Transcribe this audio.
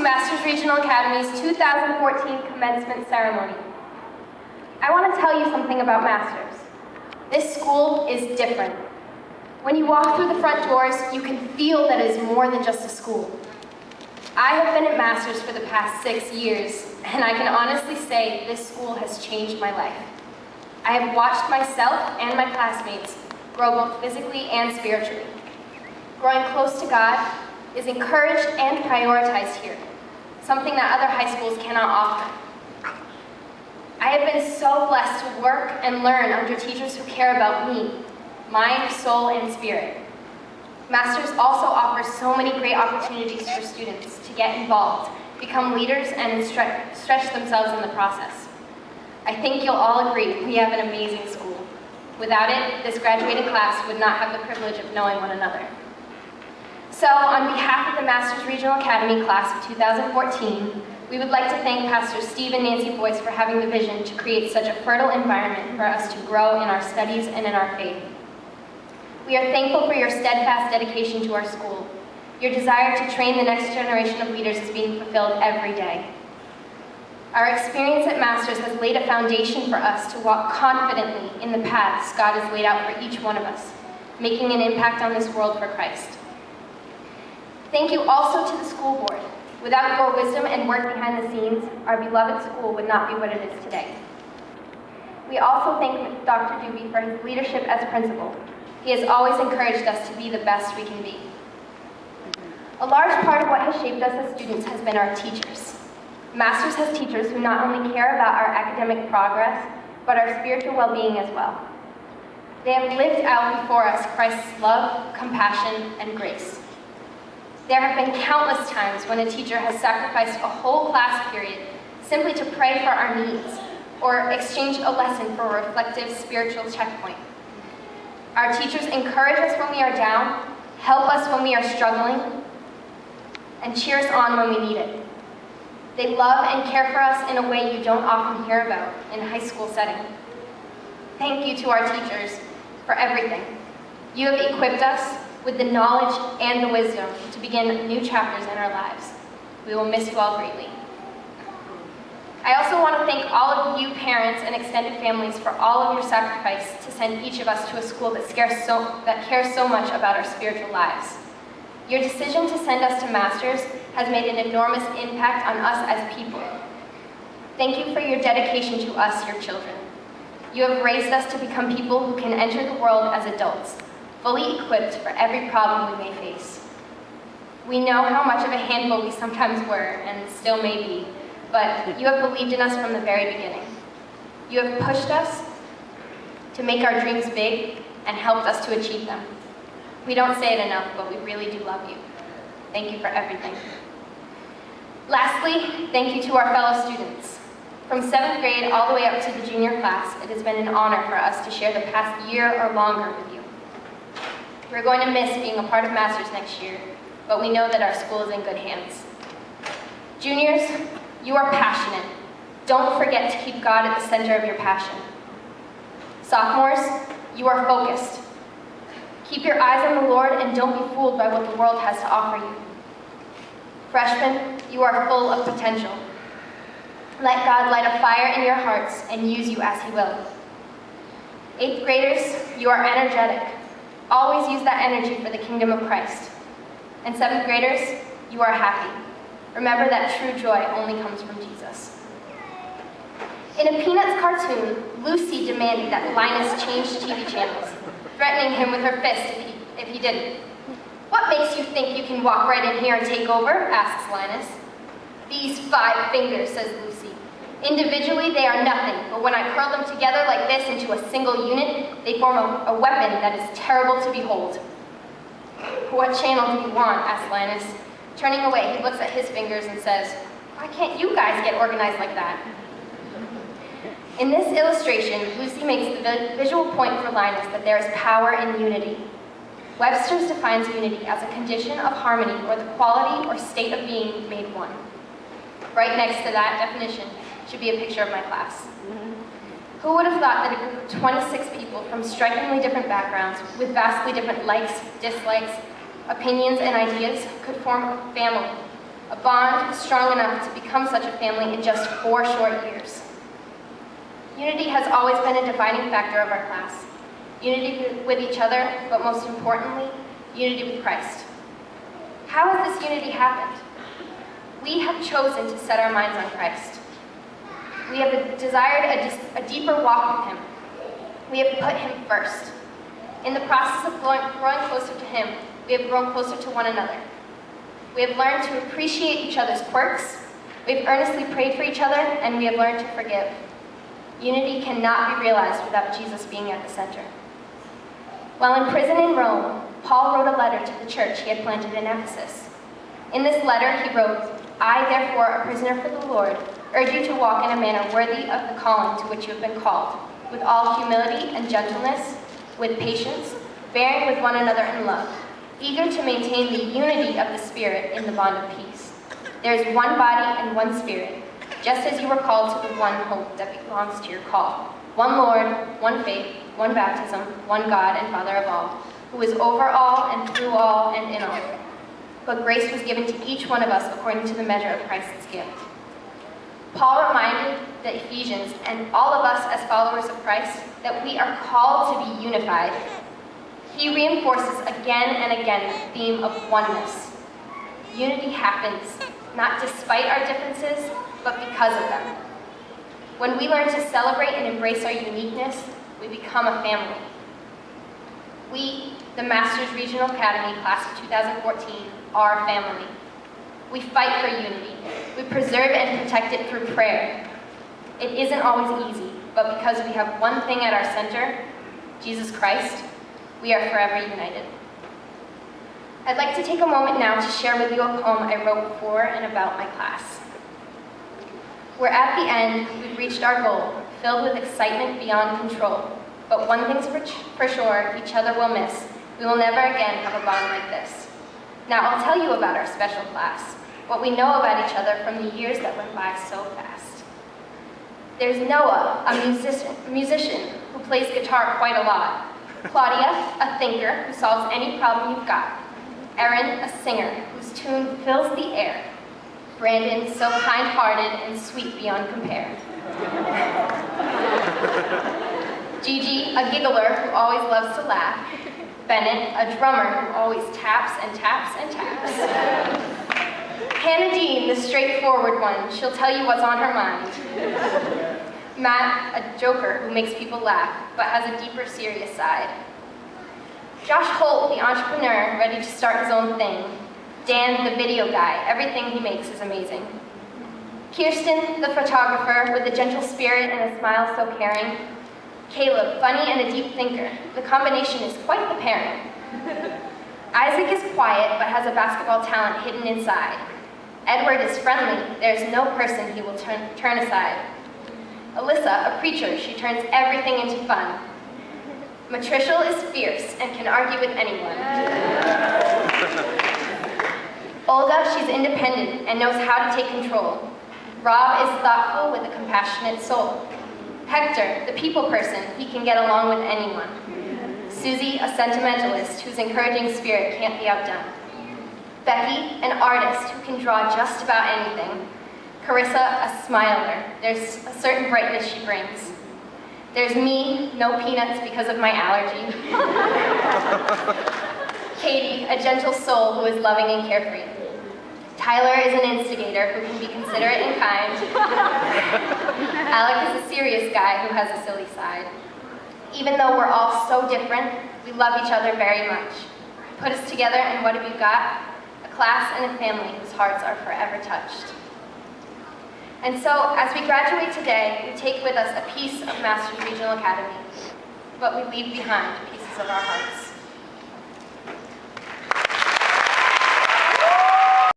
to Masters Regional Academy's 2014 commencement ceremony. I want to tell you something about Masters. This school is different. When you walk through the front doors, you can feel that it is more than just a school. I have been at Masters for the past 6 years, and I can honestly say this school has changed my life. I have watched myself and my classmates grow both physically and spiritually. Growing close to God is encouraged and prioritized here, something that other high schools cannot offer. I have been so blessed to work and learn under teachers who care about me, mind, soul, and spirit. Masters also offers so many great opportunities for students to get involved, become leaders, and stretch themselves in the process. I think you'll all agree we have an amazing school. Without it, this graduating class would not have the privilege of knowing one another. So, on behalf of the Masters Regional Academy class of 2014, we would like to thank Pastors Steve and Nancy Boyce for having the vision to create such a fertile environment for us to grow in our studies and in our faith. We are thankful for your steadfast dedication to our school. Your desire to train the next generation of leaders is being fulfilled every day. Our experience at Masters has laid a foundation for us to walk confidently in the paths God has laid out for each one of us, making an impact on this world for Christ. Thank you also to the school board. Without your wisdom and work behind the scenes, our beloved school would not be what it is today. We also thank Dr. Doobie for his leadership as principal. He has always encouraged us to be the best we can be. A large part of what has shaped us as students has been our teachers. Masters has teachers who not only care about our academic progress, but our spiritual well-being as well. They have lived out before us Christ's love, compassion, and grace. There have been countless times when a teacher has sacrificed a whole class period simply to pray for our needs, or exchange a lesson for a reflective spiritual checkpoint. Our teachers encourage us when we are down, help us when we are struggling, and cheer us on when we need it. They love and care for us in a way you don't often hear about in a high school setting. Thank you to our teachers for everything. You have equipped us with the knowledge and the wisdom to begin new chapters in our lives. We will miss you all greatly. I also want to thank all of you parents and extended families for all of your sacrifice to send each of us to a school that cares so much about our spiritual lives. Your decision to send us to Masters has made an enormous impact on us as people. Thank you for your dedication to us, your children. You have raised us to become people who can enter the world as adults, fully equipped for every problem we may face. We know how much of a handful we sometimes were, and still may be, but you have believed in us from the very beginning. You have pushed us to make our dreams big and helped us to achieve them. We don't say it enough, but we really do love you. Thank you for everything. Lastly, thank you to our fellow students. From 7th grade all the way up to the junior class, it has been an honor for us to share the past year or longer with you. We're going to miss being a part of Masters next year, but we know that our school is in good hands. Juniors, you are passionate. Don't forget to keep God at the center of your passion. Sophomores, you are focused. Keep your eyes on the Lord and don't be fooled by what the world has to offer you. Freshmen, you are full of potential. Let God light a fire in your hearts and use you as He will. 8th graders, you are energetic. Always use that energy for the kingdom of Christ. And 7th graders, you are happy. Remember that true joy only comes from Jesus. In a Peanuts cartoon, Lucy demanded that Linus change TV channels, threatening him with her fist if he didn't. "What makes you think you can walk right in here and take over?" asks Linus. "These 5 fingers," says Lucy. "Individually, they are nothing, but when I curl them together like this into a single unit, they form a weapon that is terrible to behold." "What channel do you want?" asks Linus. Turning away, he looks at his fingers and says, "Why can't you guys get organized like that?" In this illustration, Lucy makes the visual point for Linus that there is power in unity. Webster's defines unity as a condition of harmony or the quality or state of being made one. Right next to that definition should be a picture of my class. Who would have thought that a group of 26 people from strikingly different backgrounds, with vastly different likes, dislikes, opinions, and ideas could form a family, a bond strong enough to become such a family in just 4 short years. Unity has always been a defining factor of our class. Unity with each other, but most importantly, unity with Christ. How has this unity happened? We have chosen to set our minds on Christ. We have desired a deeper walk with Him. We have put Him first. In the process of growing closer to Him, we have grown closer to one another. We have learned to appreciate each other's quirks. We have earnestly prayed for each other, and we have learned to forgive. Unity cannot be realized without Jesus being at the center. While in prison in Rome, Paul wrote a letter to the church he had planted in Ephesus. In this letter, he wrote, "I, therefore, a prisoner for the Lord, urge you to walk in a manner worthy of the calling to which you have been called, with all humility and gentleness, with patience, bearing with one another in love, eager to maintain the unity of the Spirit in the bond of peace. There is one body and one Spirit, just as you were called to the one hope that belongs to your call. One Lord, one faith, one baptism, one God and Father of all, who is over all and through all and in all. But grace was given to each one of us according to the measure of Christ's gift." Paul reminded the Ephesians and all of us as followers of Christ that we are called to be unified. He reinforces again and again the theme of oneness. Unity happens, not despite our differences, but because of them. When we learn to celebrate and embrace our uniqueness, we become a family. We, the Masters Regional Academy Class of 2014, are family. We fight for unity. We preserve and protect it through prayer. It isn't always easy, but because we have one thing at our center, Jesus Christ, we are forever united. I'd like to take a moment now to share with you a poem I wrote for and about my class. We're at the end, we've reached our goal, filled with excitement beyond control. But one thing's for sure, each other will miss. We will never again have a bond like this. Now I'll tell you about our special class, what we know about each other from the years that went by so fast. There's Noah, a musician who plays guitar quite a lot. Claudia, a thinker who solves any problem you've got. Erin, a singer whose tune fills the air. Brandon, so kind-hearted and sweet beyond compare. Gigi, a giggler who always loves to laugh. Bennett, a drummer who always taps and taps and taps. Hannah Dean, the straightforward one, she'll tell you what's on her mind. Matt, a joker who makes people laugh, but has a deeper, serious side. Josh Holt, the entrepreneur, ready to start his own thing. Dan, the video guy, everything he makes is amazing. Kirsten, the photographer, with a gentle spirit and a smile so caring. Caleb, funny and a deep thinker. The combination is quite the pairing. Isaac is quiet, but has a basketball talent hidden inside. Edward is friendly. There's no person he will turn aside. Alyssa, a preacher, she turns everything into fun. Matricial is fierce and can argue with anyone. Olga, she's independent and knows how to take control. Rob is thoughtful with a compassionate soul. Hector, the people person, he can get along with anyone. Susie, a sentimentalist whose encouraging spirit can't be outdone. Becky, an artist who can draw just about anything. Carissa, a smiler. There's a certain brightness she brings. There's me, no peanuts because of my allergy. Katie, a gentle soul who is loving and carefree. Tyler is an instigator who can be considerate and kind. Alec is a serious guy who has a silly side. Even though we're all so different, we love each other very much. Put us together and what have you got? A class and a family whose hearts are forever touched. And so, as we graduate today, we take with us a piece of Masters Regional Academy, but we leave behind pieces of our hearts.